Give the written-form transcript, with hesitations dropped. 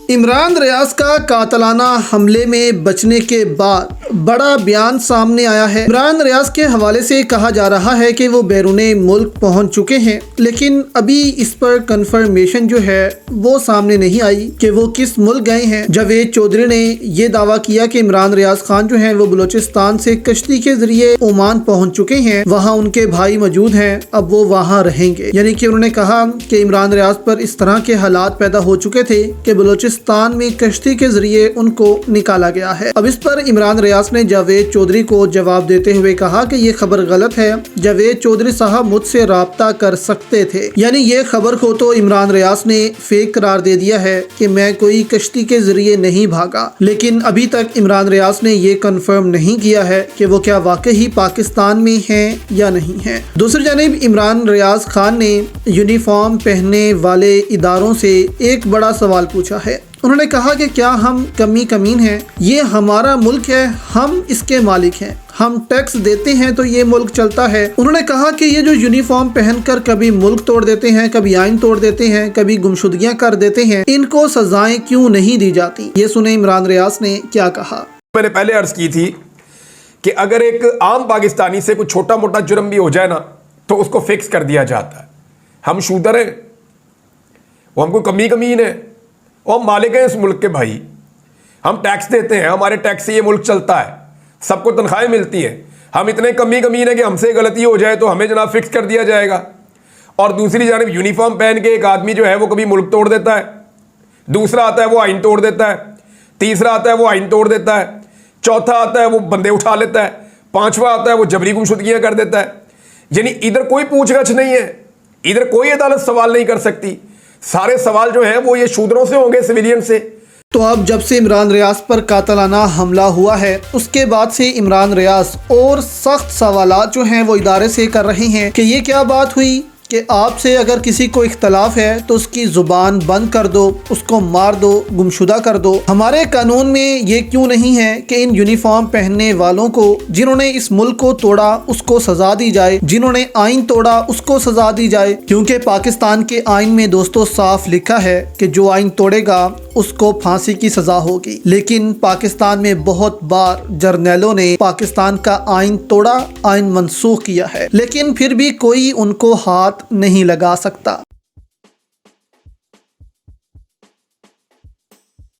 عمران ریاض کا قاتلانہ حملے میں بچنے کے بعد بڑا بیان سامنے آیا ہے۔ عمران ریاض کے حوالے سے کہا جا رہا ہے کہ وہ بیرون ملک پہنچ چکے ہیں، لیکن ابھی اس پر کنفرمیشن جو ہے وہ سامنے نہیں آئی کہ وہ کس ملک گئے ہیں۔ جاوید چودھری نے یہ دعویٰ کیا کہ عمران ریاض خان جو ہیں وہ بلوچستان سے کشتی کے ذریعے عمان پہنچ چکے ہیں، وہاں ان کے بھائی موجود ہیں، اب وہ وہاں رہیں گے۔ یعنی کہ انہوں نے کہا کہ عمران ریاض پر اس طرح کے حالات پیدا ہو چکے تھے کہ بلوچستان میں کشتی کے ذریعے ان کو نکالا گیا ہے۔ اب اس پر عمران ریاض نے جاوید چودھری کو جواب دیتے ہوئے کہا کہ یہ خبر غلط ہے، جاوید چودھری صاحب مجھ سے رابطہ کر سکتے تھے۔ یعنی یہ خبر کو تو عمران ریاض نے فیک قرار دے دیا ہے کہ میں کوئی کشتی کے ذریعے نہیں بھاگا، لیکن ابھی تک عمران ریاض نے یہ کنفرم نہیں کیا ہے کہ وہ کیا واقعی پاکستان میں ہیں یا نہیں ہیں۔ دوسری جانب عمران ریاض خان نے یونیفارم پہننے والے اداروں سے ایک بڑا سوال پوچھا ہے۔ انہوں نے کہا کہ کیا ہم کمی کمین ہیں؟ یہ ہمارا ملک ہے، ہم اس کے مالک ہیں، ہم ٹیکس دیتے ہیں تو یہ ملک چلتا ہے۔ انہوں نے کہا کہ یہ جو یونیفارم پہن کر کبھی ملک توڑ دیتے ہیں، کبھی آئین توڑ دیتے ہیں، کبھی گمشدگیاں کر دیتے ہیں، ان کو سزائیں کیوں نہیں دی جاتی؟ یہ سنیں عمران ریاض نے کیا کہا۔ میں نے پہلے عرض کی تھی کہ اگر ایک عام پاکستانی سے کوئی چھوٹا موٹا جرم بھی ہو جائے نا تو اس کو فکس کر دیا جاتا ہے۔ ہم شوٹر ہیں، وہ ہم کو کمی کمین ہے، وہ ہم مالک ہیں اس ملک کے بھائی، ہم ٹیکس دیتے ہیں، ہمارے ٹیکس سے یہ ملک چلتا ہے، سب کو تنخواہیں ملتی ہیں، ہم اتنے کمی کمین ہیں کہ ہم سے غلطی ہو جائے تو ہمیں جناب فکس کر دیا جائے گا۔ اور دوسری جانب یونیفارم پہن کے ایک آدمی جو ہے وہ کبھی ملک توڑ دیتا ہے، دوسرا آتا ہے وہ آئین توڑ دیتا ہے، تیسرا آتا ہے وہ آئین توڑ دیتا ہے، چوتھا آتا ہے وہ بندے اٹھا لیتا ہے، پانچواں آتا ہے وہ جبری گمشدگیاں کر دیتا ہے۔ یعنی ادھر کوئی پوچھ گچھ نہیں ہے، ادھر کوئی عدالت سوال نہیں کر سکتی، سارے سوال جو ہیں وہ یہ شودروں سے ہوں گے، سویلین سے۔ تو اب جب سے عمران ریاض پر قاتلانہ حملہ ہوا ہے، اس کے بعد سے عمران ریاض اور سخت سوالات جو ہیں وہ ادارے سے کر رہے ہیں کہ یہ کیا بات ہوئی کہ آپ سے اگر کسی کو اختلاف ہے تو اس کی زبان بند کر دو، اس کو مار دو، گمشدہ کر دو۔ ہمارے قانون میں یہ کیوں نہیں ہے کہ ان یونیفارم پہننے والوں کو، جنہوں نے اس ملک کو توڑا اس کو سزا دی جائے، جنہوں نے آئین توڑا اس کو سزا دی جائے؟ کیونکہ پاکستان کے آئین میں دوستو صاف لکھا ہے کہ جو آئین توڑے گا اس کو پھانسی کی سزا ہوگی، لیکن پاکستان میں بہت بار جرنیلوں نے پاکستان کا آئین توڑا، آئین منسوخ کیا ہے، لیکن پھر بھی کوئی ان کو ہاتھ نہیں لگا سکتا۔